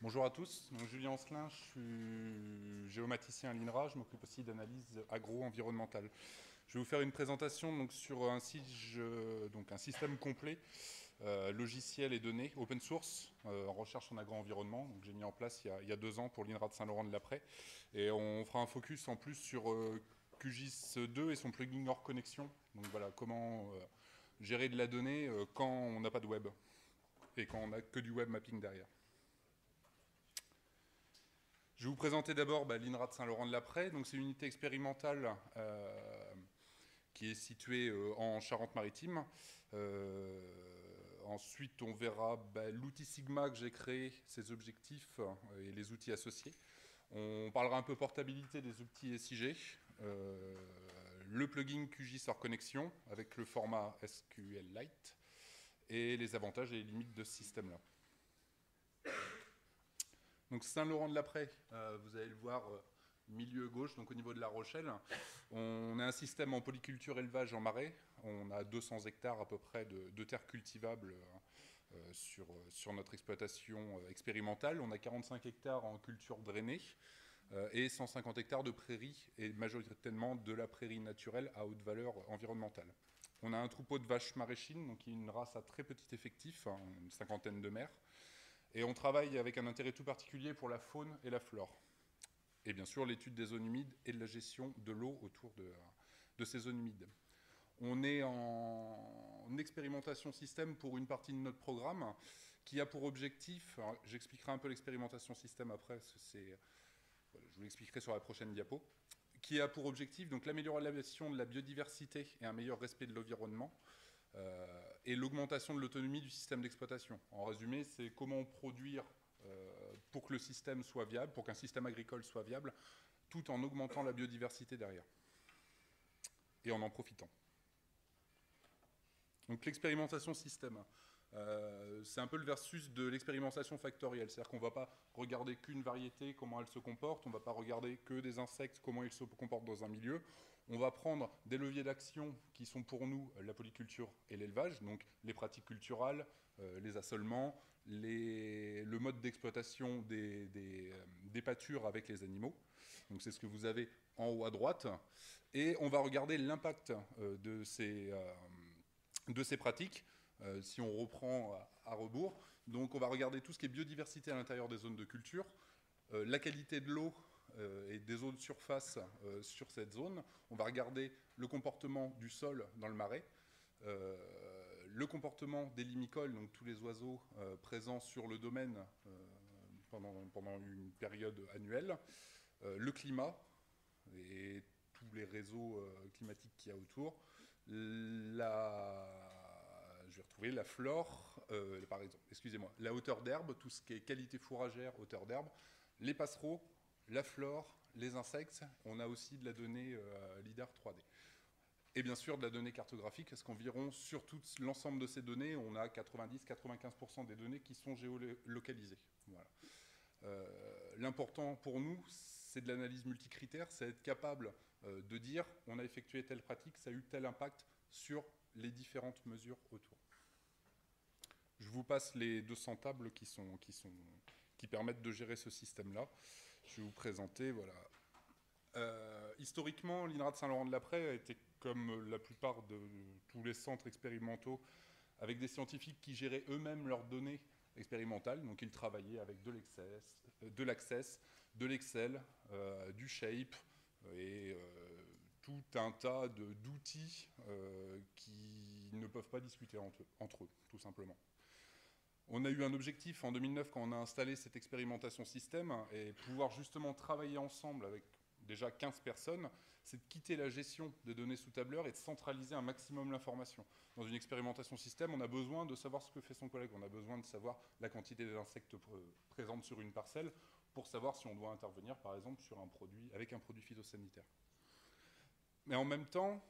Bonjour à tous, donc Julien Ancelin, je suis géomaticien à l'INRA, je m'occupe aussi d'analyse agro-environnementale. Je vais vous faire une présentation donc, sur donc un système complet, logiciel et données, open source, en recherche en agro-environnement. J'ai mis en place il y a 2 ans pour l'INRA de Saint-Laurent-de-Laprès. Et on fera un focus en plus sur QGIS2 et son plugin hors connexion. Donc voilà, comment gérer de la donnée quand on n'a pas de web et quand on n'a que du web mapping derrière. Je vais vous présenter d'abord l'INRA de Saint-Laurent-de-Laprès. C'est une unité expérimentale qui est située en Charente-Maritime. Ensuite, on verra l'outil Sigma que j'ai créé, ses objectifs et les outils associés. On parlera un peu portabilité des outils SIG, le plugin QGIS hors connexion avec le format SQLite et les avantages et les limites de ce système-là. Donc Saint-Laurent-de-Laprès, vous allez le voir milieu gauche, donc au niveau de La Rochelle. On a un système en polyculture élevage en marais. On a 200 hectares à peu près de terres cultivables sur notre exploitation expérimentale. On a 45 hectares en culture drainée et 150 hectares de prairies, et majoritairement de la prairie naturelle à haute valeur environnementale. On a un troupeau de vaches maraîchines, donc qui est une race à très petit effectif, une cinquantaine de mères. Et on travaille avec un intérêt tout particulier pour la faune et la flore. Et bien sûr, l'étude des zones humides et de la gestion de l'eau autour de ces zones humides. On est en expérimentation système pour une partie de notre programme qui a pour objectif, j'expliquerai un peu l'expérimentation système après, voilà, je vous l'expliquerai sur la prochaine diapo, qui a pour objectif l'amélioration de la biodiversité et un meilleur respect de l'environnement, et l'augmentation de l'autonomie du système d'exploitation. En résumé, c'est comment produire pour que le système soit viable, pour qu'un système agricole soit viable, tout en augmentant la biodiversité derrière, et en profitant. Donc l'expérimentation système, c'est un peu le versus de l'expérimentation factorielle, c'est-à-dire qu'on ne va pas regarder qu'une variété, comment elle se comporte, on ne va pas regarder que des insectes, comment ils se comportent dans un milieu. On va prendre des leviers d'action qui sont pour nous la polyculture et l'élevage, donc les pratiques culturales, les assolements, le mode d'exploitation des pâtures avec les animaux. Donc c'est ce que vous avez en haut à droite. Et on va regarder l'impact de ces pratiques, si on reprend à rebours. Donc on va regarder tout ce qui est biodiversité à l'intérieur des zones de culture, la qualité de l'eau et des eaux de surface sur cette zone. On va regarder le comportement du sol dans le marais, le comportement des limicoles, donc tous les oiseaux présents sur le domaine pendant une période annuelle, le climat et tous les réseaux climatiques qu'il y a autour, je vais retrouver la flore, par exemple, excusez-moi, la hauteur d'herbe, tout ce qui est qualité fourragère, hauteur d'herbe, les passereaux, la flore, les insectes. On a aussi de la donnée LIDAR 3D. Et bien sûr de la donnée cartographique, parce qu'environ sur tout l'ensemble de ces données, on a 90-95% des données qui sont géolocalisées. Voilà. L'important pour nous, c'est de l'analyse multicritère, c'est être capable de dire on a effectué telle pratique, ça a eu tel impact sur les différentes mesures autour. Je vous passe les 200 tables qui permettent de gérer ce système-là. Je vais vous présenter, voilà. Historiquement, l'INRA de Saint-Laurent-de-Laprès a été, comme la plupart de tous les centres expérimentaux, avec des scientifiques qui géraient eux-mêmes leurs données expérimentales. Donc ils travaillaient avec de l'Access, de l'Excel, du Shape et tout un tas d'outils qui ne peuvent pas discuter entre eux, tout simplement. On a eu un objectif en 2009 quand on a installé cette expérimentation système et pouvoir justement travailler ensemble avec déjà 15 personnes, c'est de quitter la gestion des données sous tableur et de centraliser un maximum l'information. Dans une expérimentation système, on a besoin de savoir ce que fait son collègue, on a besoin de savoir la quantité d'insectes présentes sur une parcelle pour savoir si on doit intervenir par exemple sur avec un produit phytosanitaire. Mais en même temps,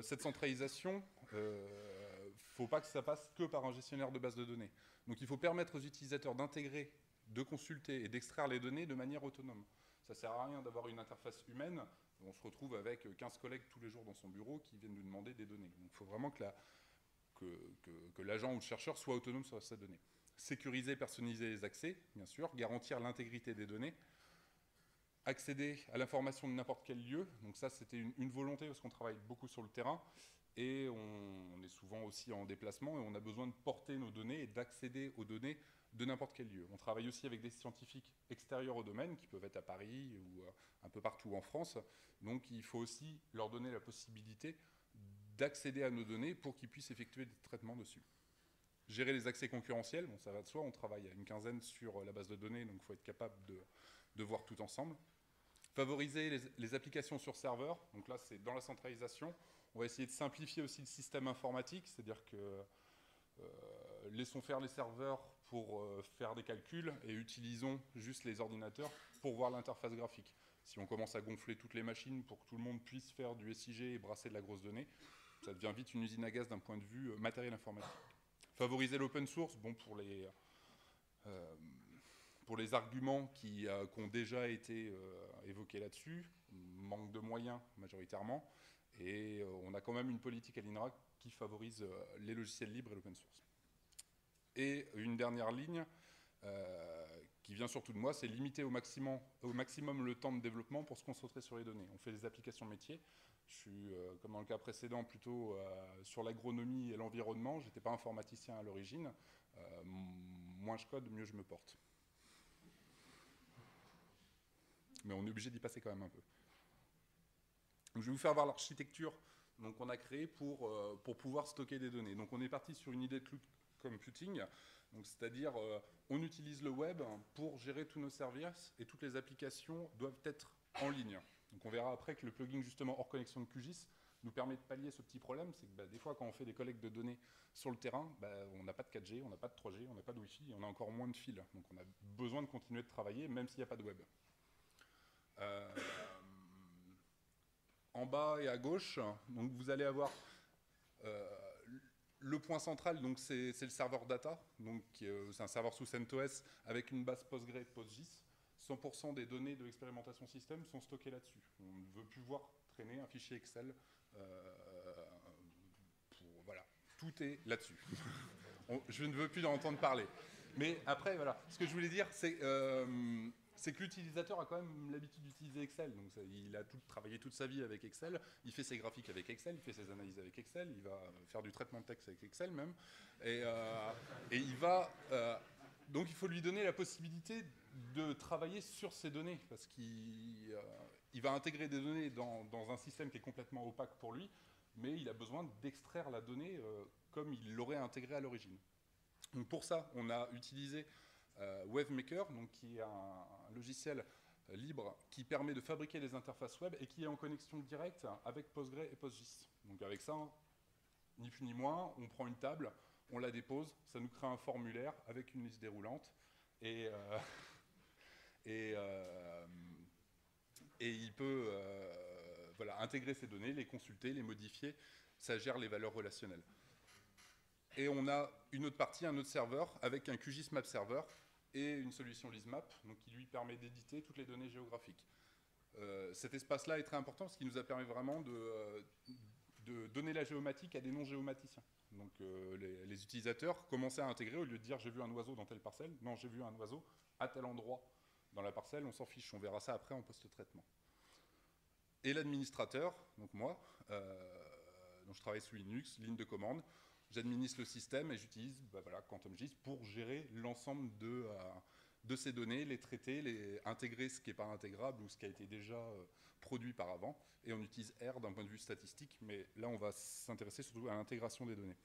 cette centralisation, il ne faut pas que ça passe que par un gestionnaire de base de données. Donc il faut permettre aux utilisateurs d'intégrer, de consulter et d'extraire les données de manière autonome. Ça ne sert à rien d'avoir une interface humaine, on se retrouve avec 15 collègues tous les jours dans son bureau qui viennent nous demander des données. Donc il faut vraiment que l'agent ou le chercheur soit autonome sur sa donnée. sécuriser, personnaliser les accès, bien sûr, garantir l'intégrité des données, accéder à l'information de n'importe quel lieu. Donc ça, c'était une volonté parce qu'on travaille beaucoup sur le terrain et on est souvent aussi en déplacement et on a besoin de porter nos données et d'accéder aux données de n'importe quel lieu. On travaille aussi avec des scientifiques extérieurs au domaine qui peuvent être à Paris ou un peu partout en France. Donc il faut aussi leur donner la possibilité d'accéder à nos données pour qu'ils puissent effectuer des traitements dessus. Gérer les accès concurrentiels, bon, ça va de soi, on travaille à une quinzaine sur la base de données, donc il faut être capable de voir tout ensemble. Favoriser les applications sur serveur, donc là c'est dans la centralisation. On va essayer de simplifier aussi le système informatique, c'est-à-dire que laissons faire les serveurs pour faire des calculs et utilisons juste les ordinateurs pour voir l'interface graphique. Si on commence à gonfler toutes les machines pour que tout le monde puisse faire du SIG et brasser de la grosse donnée, ça devient vite une usine à gaz d'un point de vue matériel informatique. Favoriser l'open source, bon, pour les arguments qui ont déjà été évoqués là-dessus, manque de moyens majoritairement, et on a quand même une politique à l'INRA qui favorise les logiciels libres et l'open source. Et une dernière ligne qui vient surtout de moi, c'est limiter au maximum le temps de développement pour se concentrer sur les données. On fait des applications métiers. Je suis, comme dans le cas précédent, plutôt sur l'agronomie et l'environnement. Je n'étais pas informaticien à l'origine. Moins je code, mieux je me porte. Mais on est obligé d'y passer quand même un peu. Donc, je vais vous faire voir l'architecture qu'on a créée pour pouvoir stocker des données. Donc on est parti sur une idée de cloud computing, c'est-à-dire on utilise le web pour gérer tous nos services et toutes les applications doivent être en ligne. Donc on verra après que le plugin justement hors connexion de QGIS nous permet de pallier ce petit problème, c'est que des fois quand on fait des collectes de données sur le terrain, on n'a pas de 4G, on n'a pas de 3G, on n'a pas de Wi-Fi, on a encore moins de fils. Donc on a besoin de continuer de travailler même s'il n'y a pas de web. En bas et à gauche, donc vous allez avoir le point central, donc c'est le serveur data, donc c'est un serveur sous CentOS avec une base Postgre et PostGIS. 100% des données de l'expérimentation système sont stockées là-dessus. On ne veut plus voir traîner un fichier Excel. Voilà, tout est là-dessus. Je ne veux plus en entendre parler. Mais après, voilà, ce que je voulais dire, c'est que l'utilisateur a quand même l'habitude d'utiliser Excel. Donc il a travaillé toute sa vie avec Excel, il fait ses graphiques avec Excel, il fait ses analyses avec Excel, il va faire du traitement de texte avec Excel même. Et il va... donc il faut lui donner la possibilité de travailler sur ces données, parce qu'il va intégrer des données dans un système qui est complètement opaque pour lui, mais il a besoin d'extraire la donnée comme il l'aurait intégrée à l'origine. Donc pour ça, on a utilisé WaveMaker, donc qui est un logiciel libre qui permet de fabriquer des interfaces web et qui est en connexion directe avec Postgre et PostGIS. Donc avec ça, ni plus ni moins, on prend une table, on la dépose, ça nous crée un formulaire avec une liste déroulante et il peut voilà, intégrer ces données, les consulter, les modifier, ça gère les valeurs relationnelles. Et on a une autre partie, un autre serveur, avec un QGIS Map Server et une solution LISMAP, donc qui lui permet d'éditer toutes les données géographiques. Cet espace-là est très important parce qu'il nous a permis vraiment de donner la géomatique à des non-géomaticiens. Donc les utilisateurs commençaient à intégrer, au lieu de dire j'ai vu un oiseau dans telle parcelle, non, j'ai vu un oiseau à tel endroit dans la parcelle, on s'en fiche, on verra ça après en post-traitement. Et l'administrateur, donc moi, donc je travaille sous Linux, ligne de commande, j'administre le système et j'utilise voilà, QuantumGIS pour gérer l'ensemble de ces données, les traiter, intégrer ce qui n'est pas intégrable ou ce qui a été déjà produit par avant. Et on utilise R d'un point de vue statistique, mais là on va s'intéresser surtout à l'intégration des données.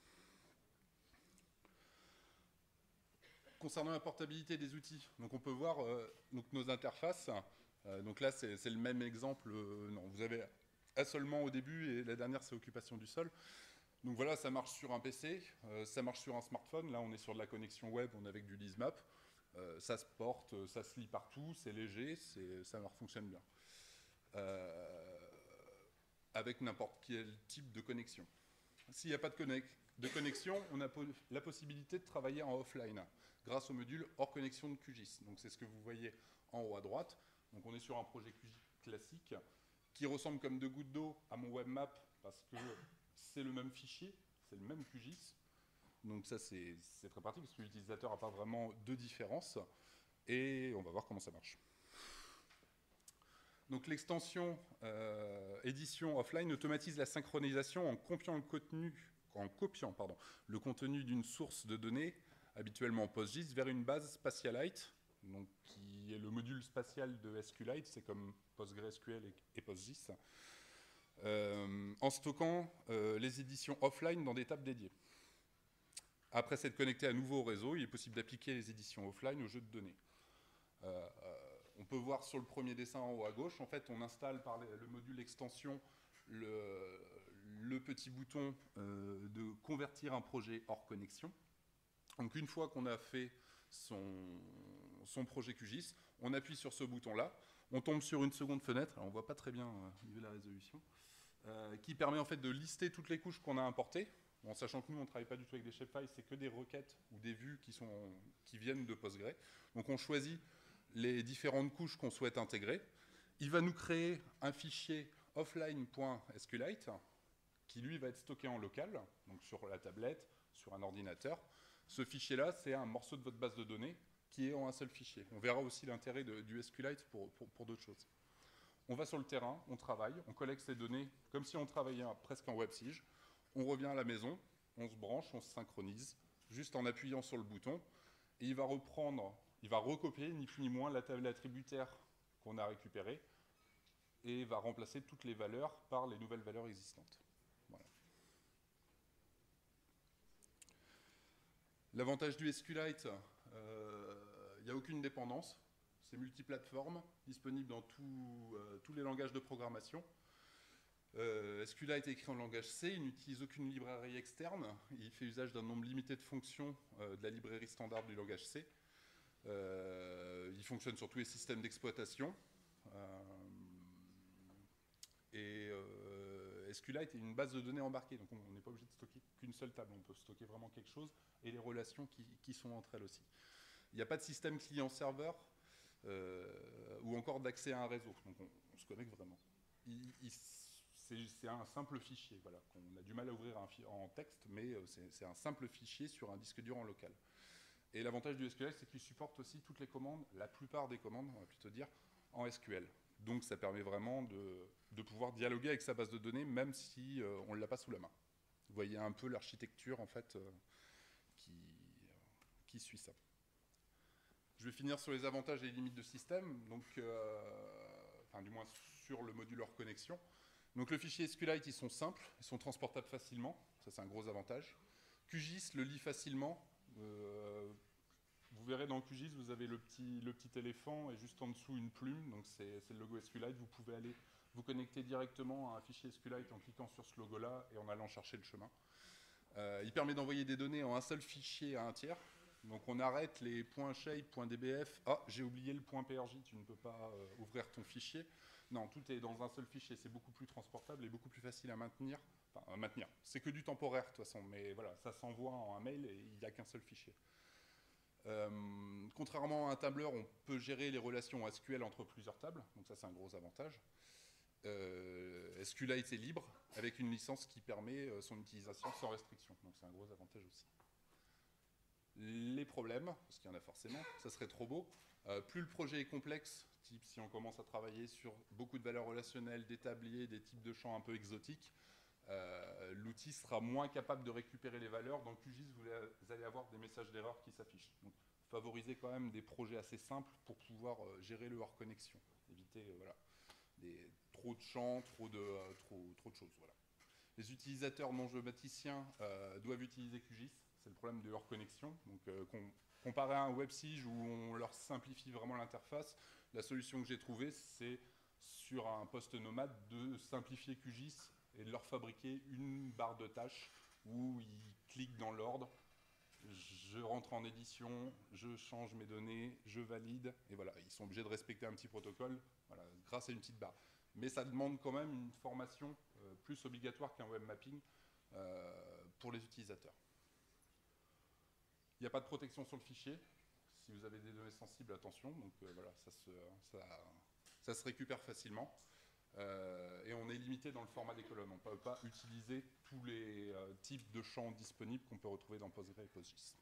Concernant la portabilité des outils, donc on peut voir donc nos interfaces. Donc là c'est le même exemple. Non, vous avez assolement au début et la dernière c'est occupation du sol. Donc voilà, ça marche sur un PC, ça marche sur un smartphone. Là, on est sur de la connexion web, on est avec du LISMAP. Ça se porte, ça se lit partout, c'est léger, ça fonctionne bien. Avec n'importe quel type de connexion. S'il n'y a pas de connexion, on a la possibilité de travailler en offline, grâce au module hors connexion de QGIS. Donc c'est ce que vous voyez en haut à droite. Donc on est sur un projet QGIS classique, qui ressemble comme deux gouttes d'eau à mon webmap, parce que c'est le même fichier, c'est le même QGIS. Donc ça, c'est très pratique parce que l'utilisateur n'a pas vraiment de différence. Et on va voir comment ça marche. Donc l'extension édition offline automatise la synchronisation en copiant le contenu d'une source de données, habituellement PostGIS, vers une base Spatialite, donc, qui est le module spatial de SQLite, c'est comme PostgreSQL et PostGIS, en stockant les éditions offline dans des tables dédiées. Après s'être connecté à nouveau au réseau, il est possible d'appliquer les éditions offline au jeu de données. On peut voir sur le premier dessin en haut à gauche, en fait, on installe par le module extension le petit bouton de convertir un projet hors connexion. Donc une fois qu'on a fait son projet QGIS, on appuie sur ce bouton-là, on tombe sur une seconde fenêtre, alors on ne voit pas très bien au niveau de la résolution, qui permet en fait de lister toutes les couches qu'on a importées. En sachant que nous, on ne travaille pas du tout avec des shapefiles, c'est que des requêtes ou des vues qui viennent de Postgre. Donc on choisit les différentes couches qu'on souhaite intégrer. Il va nous créer un fichier offline.sqlite qui, lui, va être stocké en local, donc sur la tablette, sur un ordinateur. Ce fichier-là, c'est un morceau de votre base de données qui est en un seul fichier. On verra aussi l'intérêt du SQLite pour d'autres choses. On va sur le terrain, on travaille, on collecte ces données comme si on travaillait presque en WebSige. On revient à la maison, on se branche, on se synchronise, juste en appuyant sur le bouton. Et il va recopier ni plus ni moins la table attributaire qu'on a récupérée et va remplacer toutes les valeurs par les nouvelles valeurs existantes. Voilà. L'avantage du SQLite, il n'y a aucune dépendance. C'est multiplateforme, disponible dans tous les langages de programmation. SQLite est écrit en langage C, il n'utilise aucune librairie externe. Il fait usage d'un nombre limité de fonctions de la librairie standard du langage C. Il fonctionne sur tous les systèmes d'exploitation. SQLite est une base de données embarquée, donc on n'est pas obligé de stocker qu'une seule table. On peut stocker vraiment quelque chose et les relations qui sont entre elles aussi. Il n'y a pas de système client-serveur ou encore d'accès à un réseau. Donc on se connecte vraiment. C'est un simple fichier, voilà, qu'on a du mal à ouvrir en texte, mais c'est un simple fichier sur un disque dur en local. Et l'avantage du SQL, c'est qu'il supporte aussi toutes les commandes, la plupart des commandes, on va plutôt dire, en SQL. Donc ça permet vraiment de pouvoir dialoguer avec sa base de données, même si on ne l'a pas sous la main. Vous voyez un peu l'architecture, en fait, qui suit ça. Je vais finir sur les avantages et les limites de système, donc, enfin, du moins sur le module hors connexion. Donc le fichier SQLite, ils sont simples, ils sont transportables facilement, ça c'est un gros avantage. QGIS le lit facilement. Vous verrez dans QGIS, vous avez le petit éléphant et juste en dessous une plume, donc c'est le logo SQLite. Vous pouvez aller vous connecter directement à un fichier SQLite en cliquant sur ce logo-là et en allant chercher le chemin. Il permet d'envoyer des données en un seul fichier à un tiers. Donc on arrête les .shape, .dbf. Ah, j'ai oublié le .prj, tu ne peux pas ouvrir ton fichier. Non, tout est dans un seul fichier, c'est beaucoup plus transportable et beaucoup plus facile à maintenir. Enfin, à maintenir, c'est que du temporaire de toute façon, mais voilà, ça s'envoie en un mail et il n'y a qu'un seul fichier. Contrairement à un tableur, on peut gérer les relations SQL entre plusieurs tables, donc ça c'est un gros avantage. SQLite est libre, avec une licence qui permet son utilisation sans restriction, donc c'est un gros avantage aussi. Les problèmes, parce qu'il y en a forcément, ça serait trop beau. Plus le projet est complexe, type si on commence à travailler sur beaucoup de valeurs relationnelles, des tabliers, des types de champs un peu exotiques, l'outil sera moins capable de récupérer les valeurs. Dans QGIS, vous allez avoir des messages d'erreur qui s'affichent. Donc, favorisez quand même des projets assez simples pour pouvoir gérer le hors connexion. Éviter voilà, trop de champs, trop de choses. Voilà. Les utilisateurs non géomaticiens doivent utiliser QGIS. C'est le problème de hors connexion. Donc, comparé à un WebSige où on leur simplifie vraiment l'interface, la solution que j'ai trouvée, c'est sur un poste nomade de simplifier QGIS et de leur fabriquer une barre de tâches où ils cliquent dans l'ordre, je rentre en édition, je change mes données, je valide, et voilà, ils sont obligés de respecter un petit protocole voilà, grâce à une petite barre. Mais ça demande quand même une formation plus obligatoire qu'un web mapping pour les utilisateurs. Il n'y a pas de protection sur le fichier. Si vous avez des données sensibles, attention. Donc voilà, ça se récupère facilement. Et on est limité dans le format des colonnes. On ne peut pas utiliser tous les types de champs disponibles qu'on peut retrouver dans Postgre et PostGIS.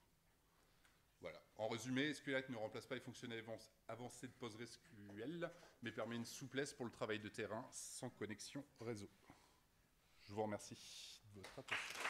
Voilà. En résumé, SQLite ne remplace pas les fonctionnalités avancées de PostgreSQL, mais permet une souplesse pour le travail de terrain sans connexion réseau. Je vous remercie de votre attention.